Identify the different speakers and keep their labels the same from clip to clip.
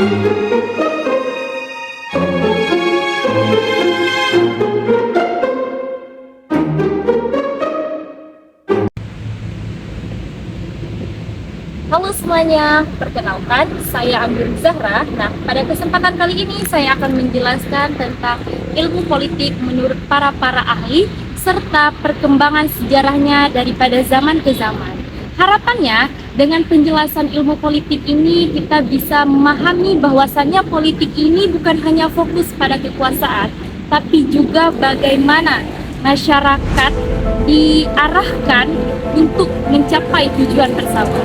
Speaker 1: Halo semuanya, perkenalkan saya Anggur Zahra. Nah, pada kesempatan kali ini saya akan menjelaskan tentang ilmu politik menurut para ahli serta perkembangan sejarahnya daripada zaman ke zaman. Harapannya dengan penjelasan ilmu politik ini kita bisa memahami bahwasannya politik ini bukan hanya fokus pada kekuasaan, tapi juga bagaimana masyarakat diarahkan untuk mencapai tujuan bersama.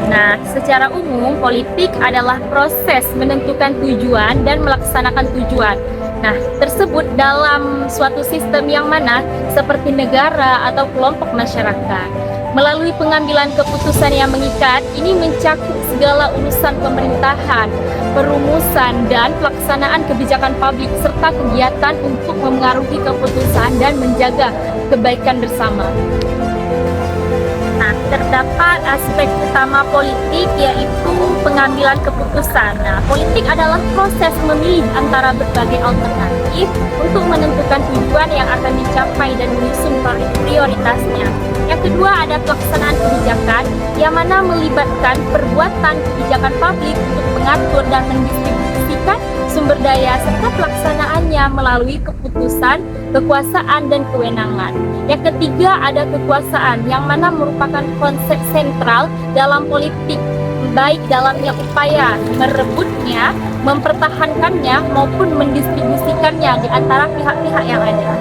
Speaker 1: Nah, secara umum, politik adalah proses menentukan tujuan dan melaksanakan tujuan. Nah, tersebut dalam suatu sistem yang mana seperti negara atau kelompok masyarakat. Melalui pengambilan keputusan yang mengikat, ini mencakup segala urusan pemerintahan, perumusan, dan pelaksanaan kebijakan publik, serta kegiatan untuk memengaruhi keputusan dan menjaga kebaikan bersama. Nah, terdapat aspek utama politik yaitu pengambilan keputusan. Nah, politik adalah proses memilih antara berbagai alternatif untuk menentukan tujuan yang akan dicapai dan menyusun prioritasnya. Yang kedua ada pelaksanaan kebijakan yang mana melibatkan perbuatan kebijakan publik untuk mengatur dan mendistribusikan sumber daya serta pelaksanaannya melalui keputusan, kekuasaan, dan kewenangan. Yang ketiga ada kekuasaan yang mana merupakan konsep sentral dalam politik, baik dalamnya upaya merebutnya, mempertahankannya, maupun mendistribusikannya di antara pihak-pihak yang ada.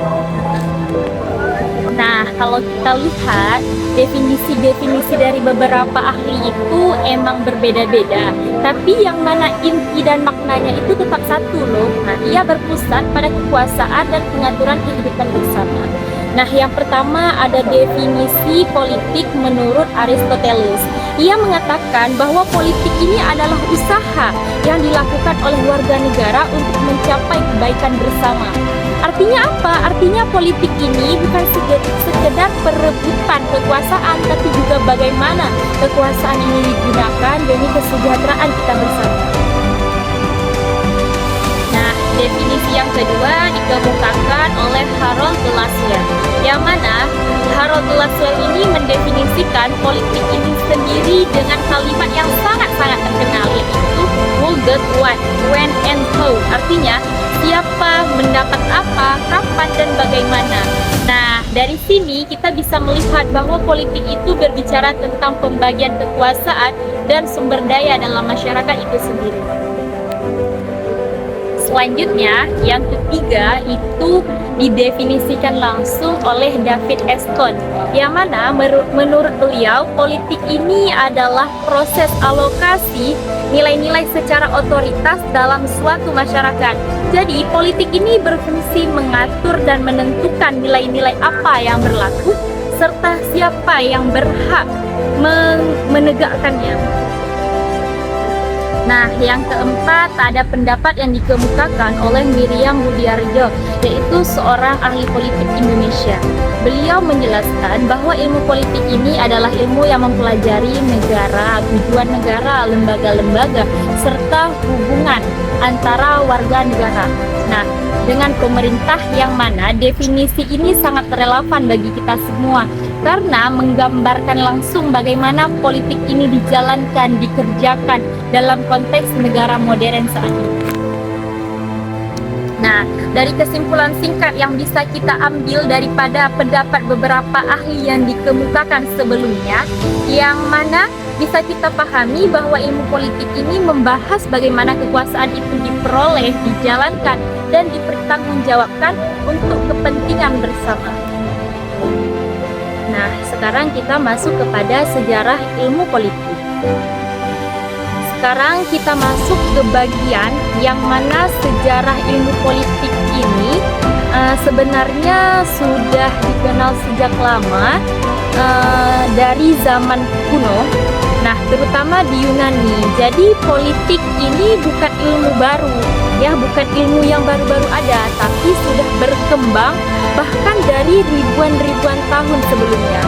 Speaker 1: Nah, kalau kita lihat definisi-definisi dari beberapa ahli itu emang berbeda-beda, tapi yang mana inti dan maknanya itu tetap satu loh. Nah, ia berpusat pada kekuasaan dan pengaturan kehidupan bersama. Nah, yang pertama ada definisi politik menurut Aristoteles. Ia mengatakan bahwa politik ini adalah usaha yang dilakukan oleh warga negara untuk mencapai kebaikan bersama. Artinya apa? Artinya politik ini bukan sekedar perebutan kekuasaan, tapi juga bagaimana kekuasaan ini digunakan demi kesejahteraan kita bersama. Nah, definisi yang kedua dikemukakan oleh Harold de Lasswade, yang mana Harold de Lasswade ini mendefinisikan politik ini sendiri dengan kalimat yang sangat-sangat terkenal, yaitu who got what, when and how. Artinya siapa, mendapat apa, kapan, dan bagaimana. Nah, dari sini kita bisa melihat bahwa politik itu berbicara tentang pembagian kekuasaan dan sumber daya dalam masyarakat itu sendiri. Selanjutnya, yang ketiga itu didefinisikan langsung oleh David Eston, yang mana menurut beliau politik ini adalah proses alokasi nilai-nilai secara otoritas dalam suatu masyarakat. Jadi, politik ini berfungsi mengatur dan menentukan nilai-nilai apa yang berlaku, serta siapa yang berhak menegakkannya. Nah, yang keempat ada pendapat yang dikemukakan oleh Miriam Budiarjo, yaitu seorang ahli politik Indonesia. Beliau menjelaskan bahwa ilmu politik ini adalah ilmu yang mempelajari negara, tujuan negara, lembaga-lembaga, serta hubungan antara warga negara. Nah, dengan pemerintah yang mana definisi ini sangat relevan bagi kita semua, karena menggambarkan langsung bagaimana politik ini dijalankan, dikerjakan dalam konteks negara modern saat ini. Nah, dari kesimpulan singkat yang bisa kita ambil daripada pendapat beberapa ahli yang dikemukakan sebelumnya, yang mana bisa kita pahami bahwa ilmu politik ini membahas bagaimana kekuasaan itu diperoleh, dijalankan, dan dipertanggungjawabkan untuk kepentingan bersama. Nah, sekarang kita masuk kepada sejarah ilmu politik. Sekarang kita masuk ke bagian yang mana sejarah ilmu politik ini sebenarnya sudah dikenal sejak lama dari zaman kuno. Nah, terutama di Yunani. Jadi politik ini bukan ilmu baru, ya, bukan ilmu yang baru-baru ada, tapi sudah berkembang bahkan dari ribuan tahun sebelumnya.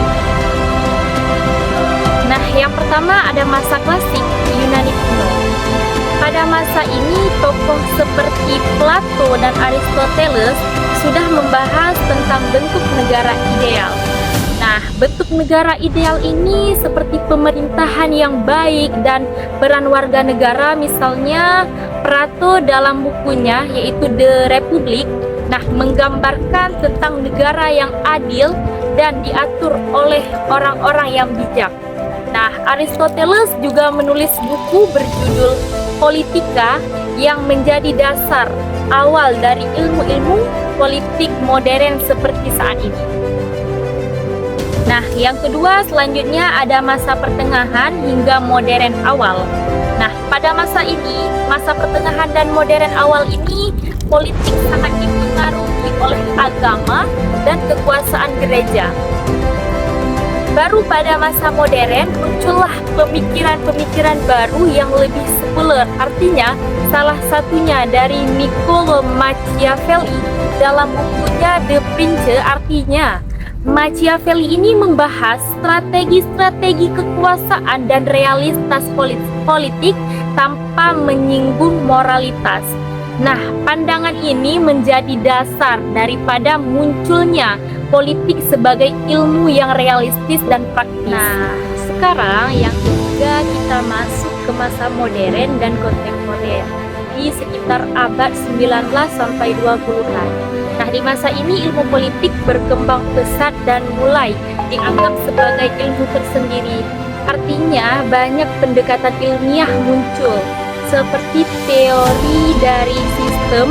Speaker 1: Nah, yang pertama ada masa klasik Yunani kuno. Pada pada masa ini tokoh seperti Plato dan Aristoteles sudah membahas tentang bentuk negara ideal. Nah, bentuk negara ideal ini seperti pemerintahan yang baik dan peran warga negara, misalnya Plato dalam bukunya yaitu The Republic, menggambarkan tentang negara yang adil dan diatur oleh orang-orang yang bijak. Aristoteles juga menulis buku berjudul Politika yang menjadi dasar awal dari ilmu-ilmu politik modern seperti saat ini. Yang kedua selanjutnya ada masa pertengahan hingga modern awal. Pada masa ini, masa pertengahan dan modern awal ini, politik sangat dipengaruhi oleh agama dan kekuasaan gereja. Baru pada masa modern muncullah pemikiran-pemikiran baru yang lebih sekuler. Artinya, salah satunya dari Niccolo Machiavelli dalam bukunya The Prince. Artinya, Machiavelli ini membahas strategi-strategi kekuasaan dan realitas politik tanpa menyinggung moralitas. Pandangan ini menjadi dasar daripada munculnya politik sebagai ilmu yang realistis dan praktis. Sekarang yang ketiga kita masuk ke masa modern dan kontemporer di sekitar abad 19 sampai 20-an. Di masa ini ilmu politik berkembang pesat dan mulai dianggap sebagai ilmu tersendiri. Artinya banyak pendekatan ilmiah muncul, seperti teori dari sistem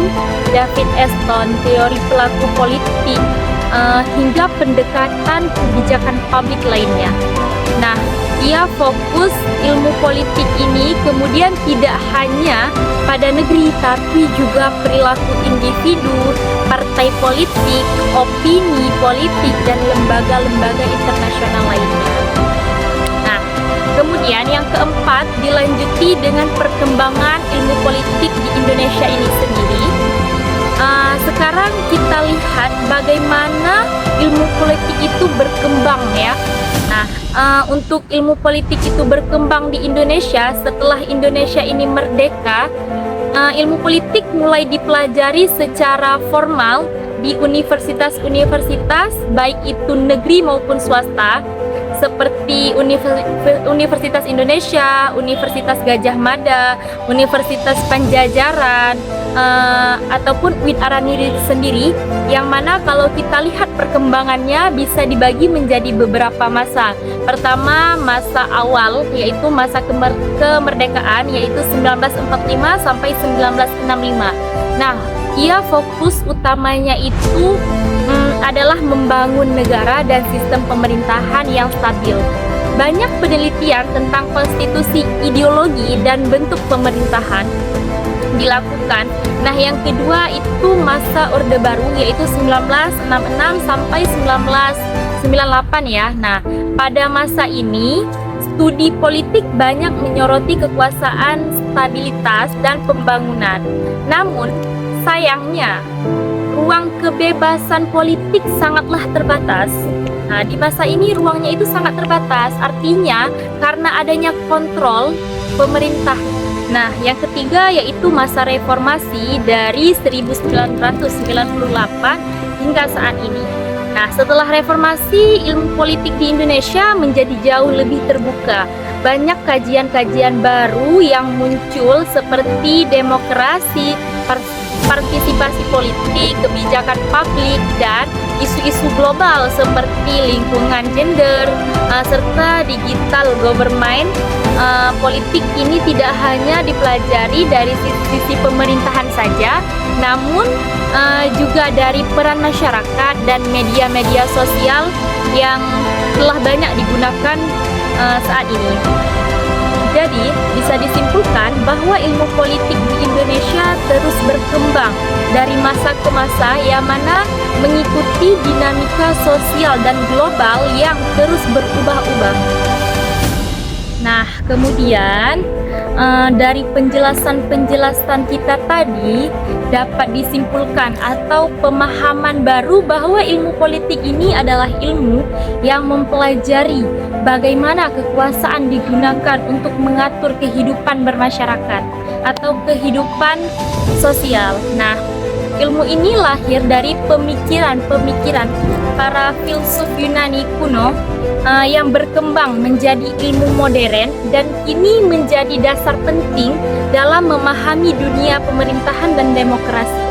Speaker 1: David Easton, teori pelaku politik, hingga pendekatan kebijakan publik lainnya. Ia fokus ilmu politik ini kemudian tidak hanya pada negeri tapi juga perilaku individu, partai politik, opini politik, dan lembaga-lembaga internasional lainnya. Kemudian yang keempat dilanjuti dengan perkembangan ilmu politik di Indonesia ini sendiri. Sekarang kita lihat bagaimana ilmu politik itu berkembang ya. Untuk ilmu politik itu berkembang di Indonesia setelah Indonesia ini merdeka, ilmu politik mulai dipelajari secara formal di universitas-universitas baik itu negeri maupun swasta, seperti Universitas Indonesia, Universitas Gajah Mada, Universitas Pajajaran, ataupun UIN Araniri sendiri, yang mana kalau kita lihat perkembangannya bisa dibagi menjadi beberapa masa. Pertama, masa awal yaitu masa kemerdekaan yaitu 1945 sampai 1965. Ia fokus utamanya itu adalah membangun negara dan sistem pemerintahan yang stabil. Banyak penelitian tentang konstitusi, ideologi, dan bentuk pemerintahan dilakukan. Yang kedua itu masa Orde Baru yaitu 1966 sampai 1998 ya. Pada masa ini studi politik banyak menyoroti kekuasaan, stabilitas, dan pembangunan. Namun sayangnya ruang kebebasan politik sangatlah terbatas. Di masa ini ruangnya itu sangat terbatas, artinya karena adanya kontrol pemerintah. Yang ketiga yaitu masa reformasi dari 1998 hingga saat ini. Setelah reformasi, ilmu politik di Indonesia menjadi jauh lebih terbuka. Banyak kajian-kajian baru yang muncul seperti demokrasi, partisipasi politik, kebijakan publik, dan isu-isu global seperti lingkungan gender, serta digital government. Politik ini tidak hanya dipelajari dari sisi pemerintahan saja, namun juga dari peran masyarakat dan media-media sosial yang telah banyak digunakan saat ini. Jadi, bisa disimpulkan bahwa ilmu politik di Indonesia terus berkembang dari masa ke masa, yang mana mengikuti dinamika sosial dan global yang terus berubah-ubah. Kemudian dari penjelasan-penjelasan kita tadi dapat disimpulkan atau pemahaman baru bahwa ilmu politik ini adalah ilmu yang mempelajari bagaimana kekuasaan digunakan untuk mengatur kehidupan bermasyarakat. atau kehidupan sosial. Nah, ilmu ini lahir dari pemikiran-pemikiran para filsuf Yunani kuno yang berkembang menjadi ilmu modern dan kini menjadi dasar penting dalam memahami dunia pemerintahan dan demokrasi.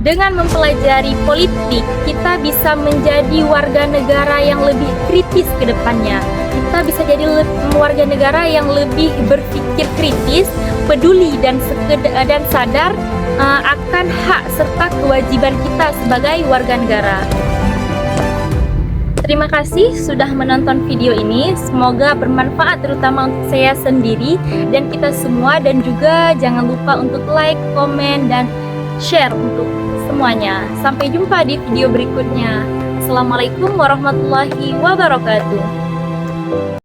Speaker 1: Dengan mempelajari politik, kita bisa menjadi warga negara yang lebih kritis ke depannya. Kita bisa jadi warga negara yang lebih berpikir kritis, peduli dan sadar akan hak serta kewajiban kita sebagai warga negara. Terima kasih sudah menonton video ini. Semoga bermanfaat terutama untuk saya sendiri dan kita semua, dan juga jangan lupa untuk like, komen, dan share untuk semuanya. Sampai jumpa di video berikutnya. Assalamualaikum warahmatullahi wabarakatuh.